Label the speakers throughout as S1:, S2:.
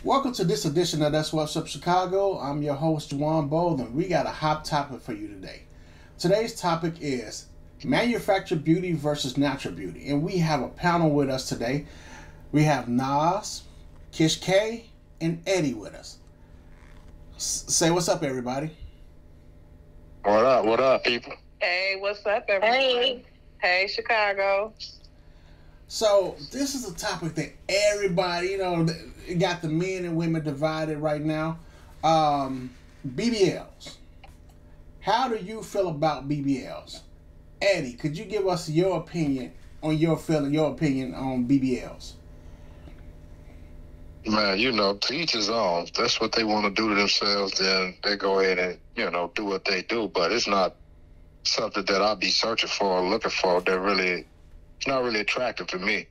S1: Welcome to this edition of That's What's Up Chicago. I'm your host, Juwan Bold, and we got a hot topic for you today. Today's topic is manufactured beauty versus natural beauty. And we have a panel with us today. We have Nas, Kish K, and Eddie with us. Say what's up, everybody.
S2: What up, people?
S3: Hey, what's up, everybody? Hey, Chicago.
S1: So this is a topic that everybody, got the men and women divided right now. BBLs. How do you feel about BBLs? Eddie, could you give us your opinion on your opinion on BBLs?
S2: Man, to each his own. If that's what they want to do to themselves, then they go ahead and, do what they do. But it's not something that I'll be searching for or looking for it's not really attractive to me.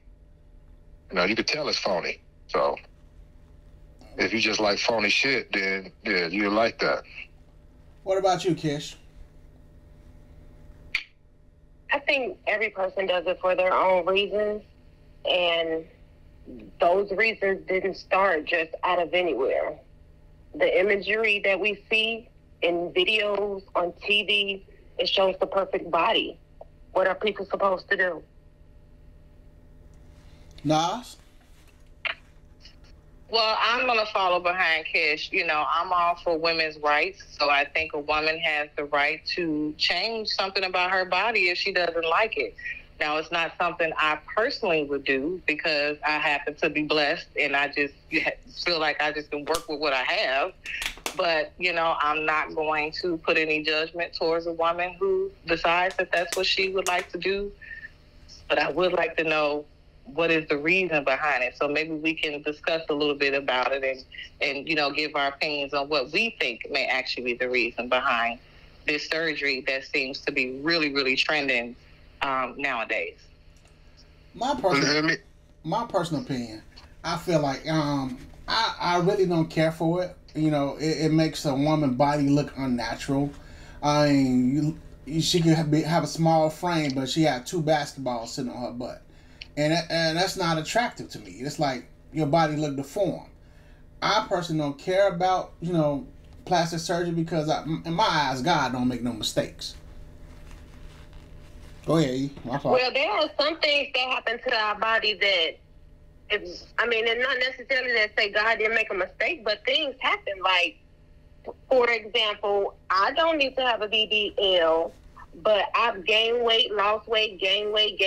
S2: You can tell it's phony. So if you just like phony shit, then yeah, you like that.
S1: What about you, Kish?
S4: I think every person does it for their own reasons, and those reasons didn't start just out of anywhere. The imagery that we see in videos on TV, it shows the perfect body. What are people supposed to do?
S1: Nas?
S3: Well, I'm going to follow behind Kish. I'm all for women's rights, so I think a woman has the right to change something about her body if she doesn't like it. Now, it's not something I personally would do because I happen to be blessed and I just feel like I just can work with what I have. But, I'm not going to put any judgment towards a woman who decides that that's what she would like to do. But I would like to know what is the reason behind it. So maybe we can discuss a little bit about it and give our opinions on what we think may actually be the reason behind this surgery that seems to be really, really trending nowadays.
S1: My personal opinion, I feel like I really don't care for it. It makes a woman's body look unnatural. I mean, she could have a small frame, but she had 2 basketballs sitting on her butt. And that's not attractive to me. It's like your body look deformed. I personally don't care about, plastic surgery because in my eyes, God don't make no mistakes. Go ahead, E. My fault.
S4: Well, there are some things that happen to our body that, it's not necessarily that say God didn't make a mistake, but things happen. Like, for example, I don't need to have a BBL, but I've gained weight, lost weight, gained weight,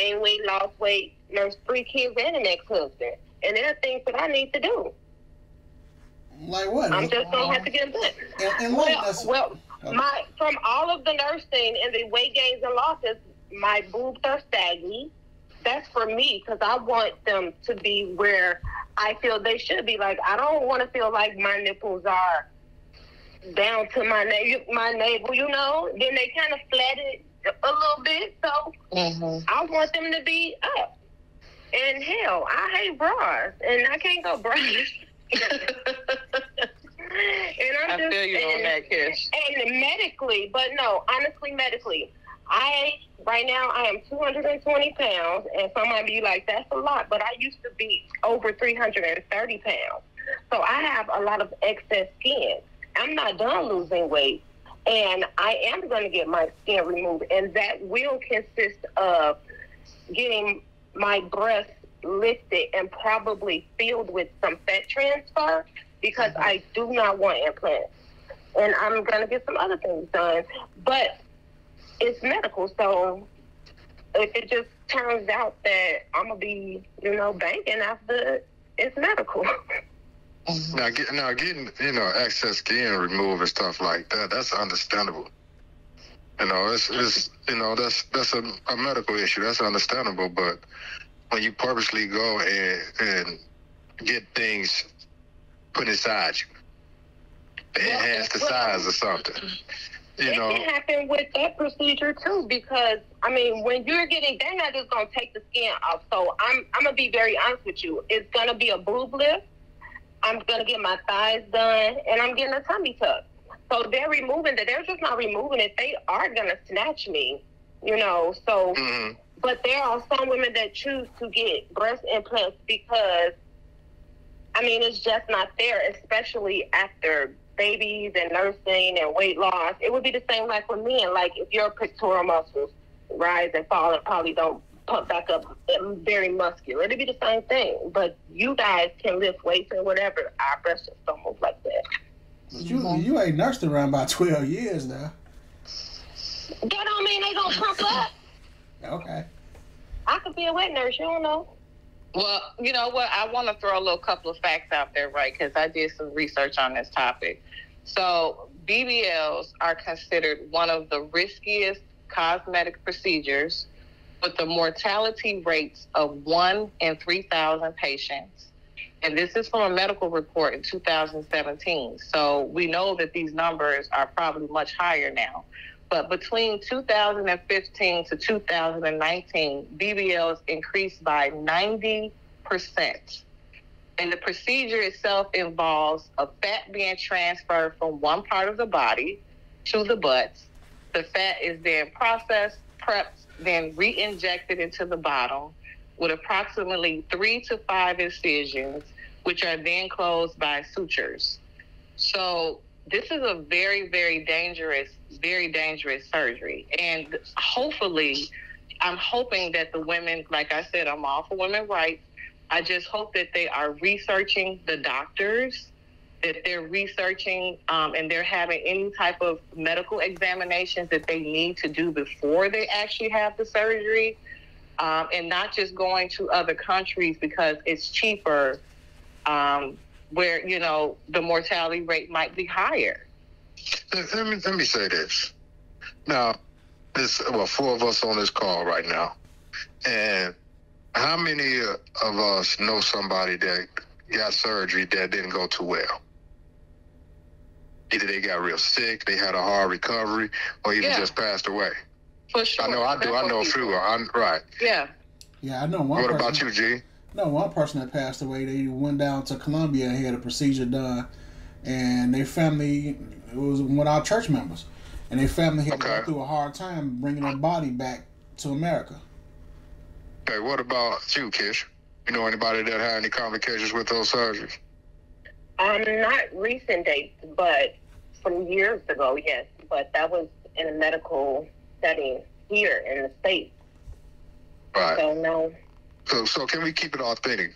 S4: lost weight, nursed 3 kids and an ex-husband. And there are things that I need to do.
S1: Like what?
S4: I'm just going to have to get done. From all of the nursing and the weight gains and losses, my boobs are saggy. That's for me because I want them to be where I feel they should be. Like, I don't want to feel like my nipples are down to my navel, Then they kind of flatted a little bit. So I want them to be up. And hell, I hate bras, and I can't go bras.
S3: I feel you on that, Kish.
S4: And medically, honestly, right now I am 220 pounds, and some might be like, that's a lot, but I used to be over 330 pounds. So I have a lot of excess skin. I'm not done losing weight, and I am going to get my skin removed, and that will consist of getting my breasts lifted and probably filled with some fat transfer because I do not want implants. And I'm going to get some other things done. But it's medical, so if it just turns out that I'm going to be, banking after, it's medical.
S2: Now, getting excess skin removed and stuff like that, that's understandable. It's that's a medical issue. That's understandable. But when you purposely go and get things put inside you, to enhance the size or something,
S4: it can happen with that procedure too, because when you're they're not just gonna take the skin off. So I'm gonna be very honest with you. It's gonna be a boob lift. I'm gonna get my thighs done, and I'm getting a tummy tuck. So they're removing that. They're just not removing it. They are gonna snatch me, So, But there are some women that choose to get breast implants because I mean, it's just not there, especially after babies and nursing and weight loss. It would be the same like with men. Like if your pectoral muscles rise and fall and probably don't pump back up, very muscular. It'd be the same thing. But you guys can lift weights and whatever. Our breasts just don't move like that.
S1: But you ain't nursed around about 12 years now.
S4: That don't mean they gonna pump up.
S1: Okay.
S4: I could be a wet nurse. You don't know.
S3: Well, you know what? I want to throw a little couple of facts out there, right? Because I did some research on this topic. So BBLs are considered one of the riskiest cosmetic procedures with the mortality rates of 1 in 3,000 patients. And this is from a medical report in 2017. So we know that these numbers are probably much higher now. But between 2015 to 2019, BBLs increased by 90%. And the procedure itself involves a fat being transferred from one part of the body to the butt. The fat is then processed, prepped, then re-injected into the bottom with approximately 3 to 5 incisions, which are then closed by sutures. So this is a very, very dangerous surgery. And hopefully, I'm hoping that the women, like I said, I'm all for women's rights. I just hope that they are researching the doctors, that they're researching and they're having any type of medical examinations that they need to do before they actually have the surgery, and not just going to other countries because it's cheaper, where, you know, the mortality rate might be higher.
S2: Let me say this. Now, four of us on this call right now, and how many of us know somebody that got surgery that didn't go too well? Either they got real sick, they had a hard recovery, or even just passed away.
S3: For sure.
S2: I know I do. I know a few. Right.
S3: Yeah.
S1: Yeah, I know one
S2: What
S1: person.
S2: about you, G?
S1: No, one person that passed away, they went down to Colombia and had a procedure done, and their family, it was one of our church members, and their family had gone through a hard time bringing their body back to America.
S2: Okay, what about you, Kish? You know anybody that had any complications with those surgeries?
S4: Not recent dates, but from years ago, yes. But that was in a medical setting here in the States.
S2: Right.
S4: So, no.
S2: So can we keep it authentic?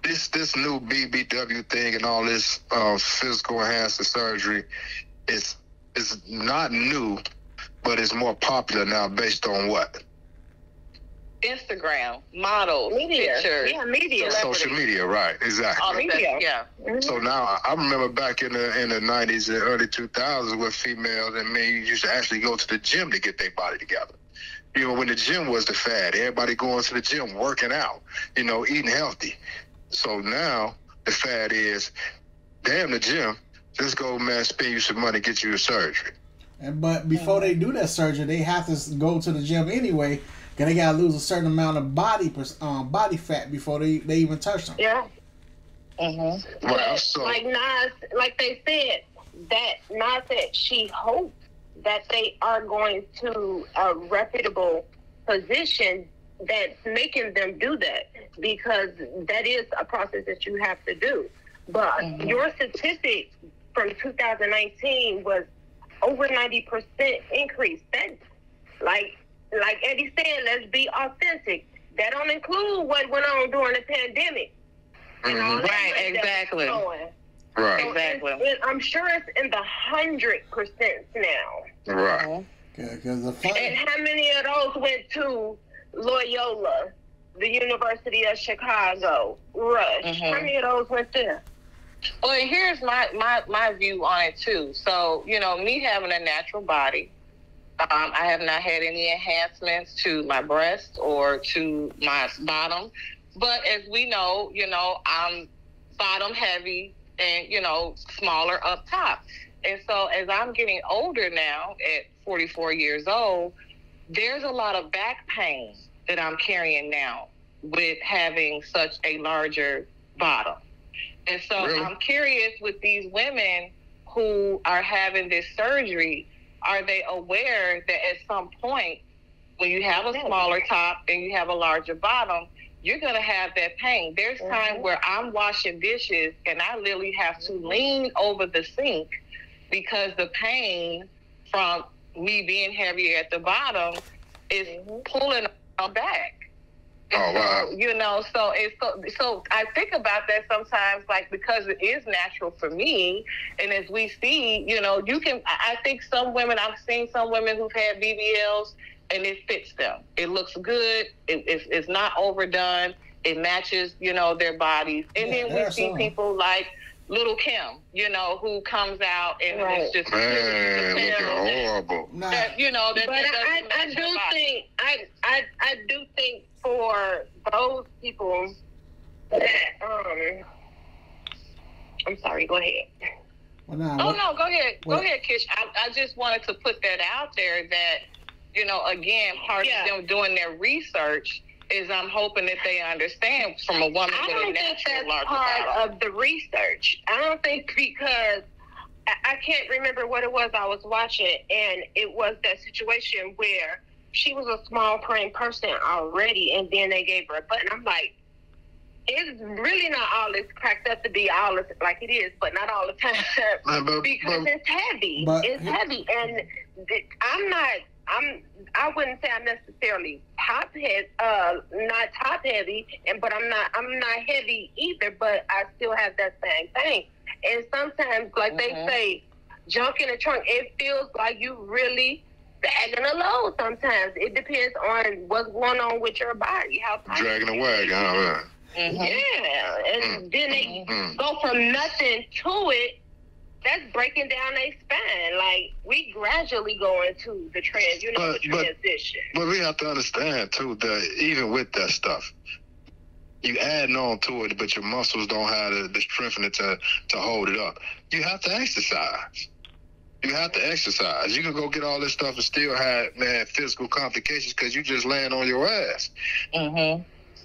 S2: This new BBW thing and all this physical enhancing surgery is not new, but it's more popular now based on what?
S3: Instagram, models,
S4: media.
S3: pictures.
S4: Yeah, media.
S2: Social media, right, exactly.
S3: All media. Yeah.
S4: Mm-hmm.
S2: So now I remember back in the 90s and early 2000s with females and men used to actually go to the gym to get their body together. You know, when the gym was the fad, everybody going to the gym, working out, you know, eating healthy. So now the fad is, damn the gym, just go, man, spend you some money, get you a surgery.
S1: But before they do that surgery, they have to go to the gym anyway, because they got to lose a certain amount of body fat before they even touch them.
S4: Yeah.
S3: Mm-hmm.
S2: Well, so,
S4: like Nas, like they said, that Nas said she hopes that they are going to a reputable position that's making them do that, because that is a process that you have to do. But your statistic from 2019 was over 90% increase. That, like Eddie said, let's be authentic. That don't include what went on during the pandemic.
S3: Right, exactly.
S2: Right.
S4: So
S3: Exactly.
S4: I'm sure it's in the 100% now.
S2: Right.
S4: And how many of those went to Loyola, the University of Chicago, Rush? How many of those went there?
S3: Well, and here's my view on it too. So, you know, me having a natural body, I have not had any enhancements to my breast or to my bottom. But as we know, you know, I'm bottom heavy and, you know, smaller up top. And so as I'm getting older now at 44 years old, there's a lot of back pain that I'm carrying now with having such a larger bottom. And so I'm curious, with these women who are having this surgery, are they aware that at some point when you have a smaller top and you have a larger bottom, you're going to have that pain. There's times where I'm washing dishes and I literally have to lean over the sink because the pain from me being heavier at the bottom is pulling on back.
S2: Oh, wow.
S3: So so I think about that sometimes, like, because it is natural for me. And as we see, I think I've seen some women who've had BBLs and it fits them. It looks good. It's not overdone. It matches, their bodies. And then we see people like Little Kim, who comes out and it's just
S2: looking horrible.
S3: But I
S4: do think for those people that I'm sorry, go ahead.
S3: No, go ahead. Go ahead, Kish. I just wanted to put that out there that, again, part of them doing their research is I'm hoping that they understand from a woman with a natural larger body.
S4: I don't think that's part of the research. I don't think, because I can't remember what it was I was watching, and it was that situation where she was a small frame person already, and then they gave her a butt. And I'm like, it's really not all it's cracked up to be all this, like it is, but not all the time because it's heavy. It's heavy, and I wouldn't say I'm necessarily not top heavy, but I'm not heavy either. But I still have that same thing. And sometimes, like they say, junk in the trunk, it feels like you really bagging a load. Sometimes it depends on what's going on with your body, how tight.
S2: Dragging a wagon, huh?
S4: Yeah, and then they go from nothing to it. That's breaking down their spine. Like, we gradually go into the the transition.
S2: But we have to understand, too, that even with that stuff, you adding on to it, but your muscles don't have the strength in it to hold it up. You have to exercise. You have to exercise. You can go get all this stuff and still have, physical complications because you just laying on your ass.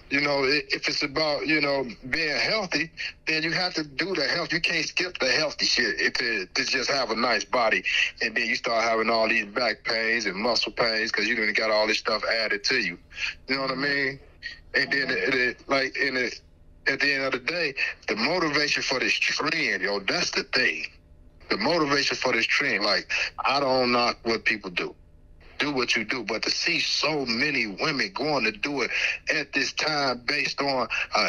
S2: If it's about, being healthy, then you have to do the health. You can't skip the healthy shit to just have a nice body. And then you start having all these back pains and muscle pains because you done got all this stuff added to you. You know what I mean? And then, at the end of the day, the motivation for this trend, that's the thing. The motivation for this trend, like, I don't knock what people do. Do what you do, but to see so many women going to do it at this time based on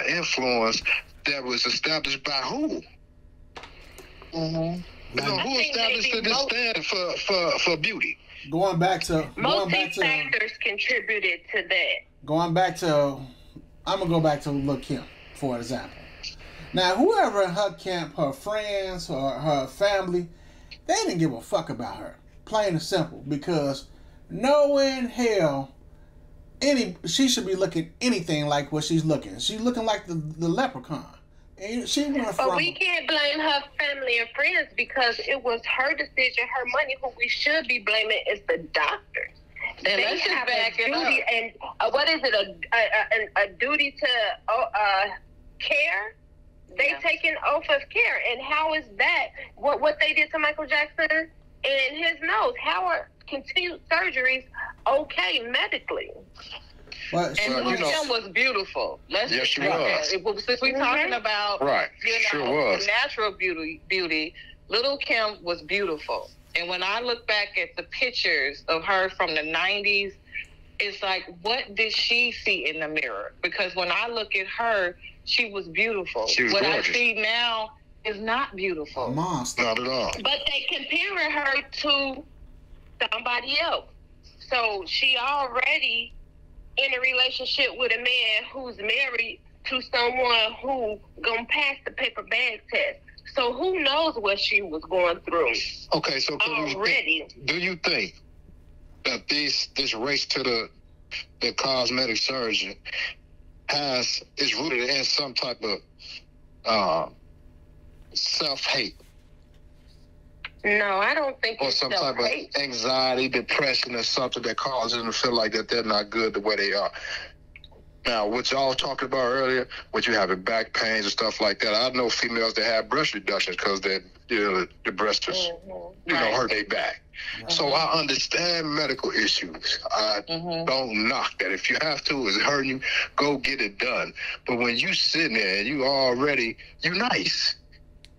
S2: influence that was established by who? Who established this stand for beauty?
S1: Going back to
S4: factors contributed to that.
S1: I'm gonna go back to Lil' Kim for example. Now, whoever in her camp, her friends or her family, they didn't give a fuck about her. Plain and simple, because no in hell she should be looking anything like what she's looking. She's looking like the leprechaun. And she went from.
S4: But we can't blame her family and friends because it was her decision, her money. Who we should be blaming is the doctors.
S3: And let's just back it up.
S4: And what is it? A duty to care. They take an oath of care, and how is that? What they did to Michael Jackson and his nose? How are continued surgeries okay medically?
S1: And
S3: Kim was beautiful.
S2: Yes, she was.
S3: Since we're talking about natural beauty, Little Kim was beautiful. And when I look back at the pictures of her from the 90s, it's like, what did she see in the mirror? Because when I look at her, she was beautiful.
S2: She was
S3: gorgeous.
S2: What
S3: I see now is not beautiful.
S1: A monster.
S2: Not at all.
S4: But they comparing her to somebody else. So she already in a relationship with a man who's married to someone who gonna pass the paper bag test. So who knows what she was going through?
S2: Okay, so
S4: already.
S2: Do you think that this race to the cosmetic surgeon is rooted in some type of self-hate?
S4: No, I don't think
S2: or
S4: it's
S2: some type of anxiety, depression, or something that causes them to feel like that they're not good the way they are. Now, what y'all talked about earlier, what you having back pains and stuff like that, I know females that have breast reductions because the breast is, hurt their back. So I understand medical issues. I don't knock that. If you have to, it's hurting you, go get it done. But when you sitting there and you nice.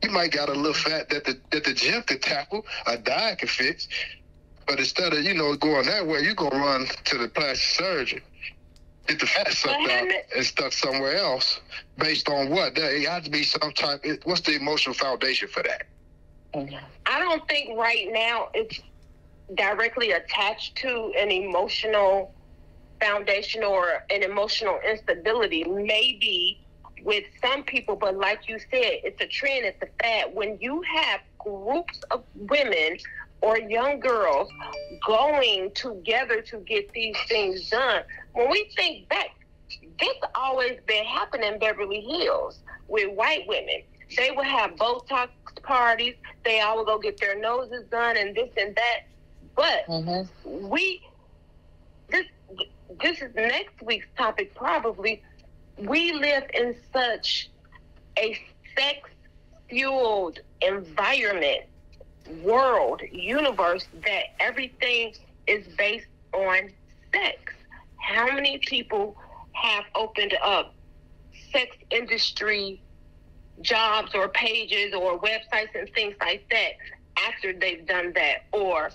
S2: You might got a little fat that the gym could tackle, a diet could fix. But instead of, going that way, you going to run to the plastic surgeon, get the fat sucked out and stuck somewhere else based on what? There has to be some type, what's the emotional foundation for that?
S4: I don't think right now it's directly attached to an emotional foundation or an emotional instability. Maybe with some people, but like you said, it's a trend, it's a fad. When you have groups of women or young girls going together to get these things done, when we think back, this always been happening in Beverly Hills with white women. They would have Botox parties, they all would go get their noses done and this and that. But this is next week's topic probably. We live in such a sex-fueled environment, world, universe, that everything is based on sex. How many people have opened up sex industry jobs or pages or websites and things like that after they've done that? Or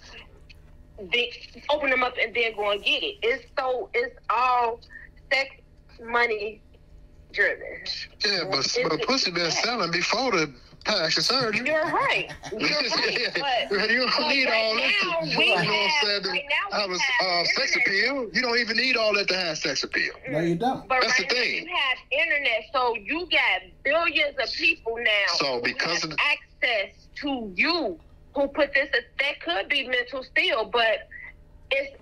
S4: they open them up and then go and get it. It's all sex, money driven.
S2: Yeah, but pussy been selling before the plastic surgery.
S4: You're right. But
S2: you don't need all that to sex appeal. You don't even need all that to have sex appeal.
S1: No, you don't.
S4: But
S2: that's
S4: right
S2: the thing.
S4: Now you have internet, so you got billions of people now.
S2: So because of
S4: access to you who put this, that could be mental still, but it's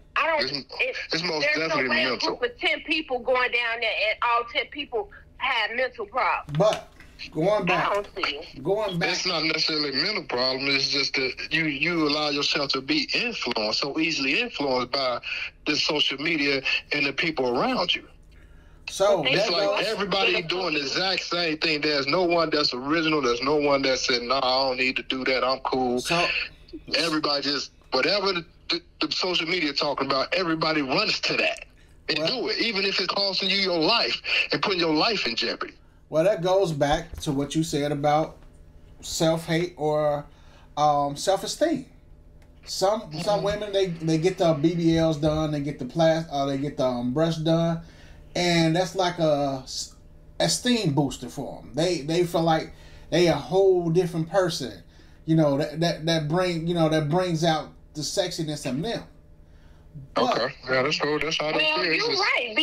S4: most
S2: definitely
S4: no
S2: mental.
S4: Group of 10 people going down there and all 10 people have mental problems.
S1: But going back,
S2: it's not necessarily a mental problem. It's just that you allow yourself to be influenced, so easily influenced by the social media and the people around you.
S1: So
S2: it's like everybody doing the exact same thing. There's no one that's original. There's no one that said, "No, I don't need to do that. I'm cool."
S1: So
S2: everybody just whatever the social media talking about, everybody runs to that and do it, even if it's costing you your life and putting your life in jeopardy.
S1: Well, that goes back to what you said about self-hate or self-esteem. Some women they get the BBLs done, they get the breast done, and that's like a esteem booster for them. They feel like they a whole different person. That brings out the sexiness in them.
S2: Okay, yeah, that's how they feel.
S4: Well, you're right.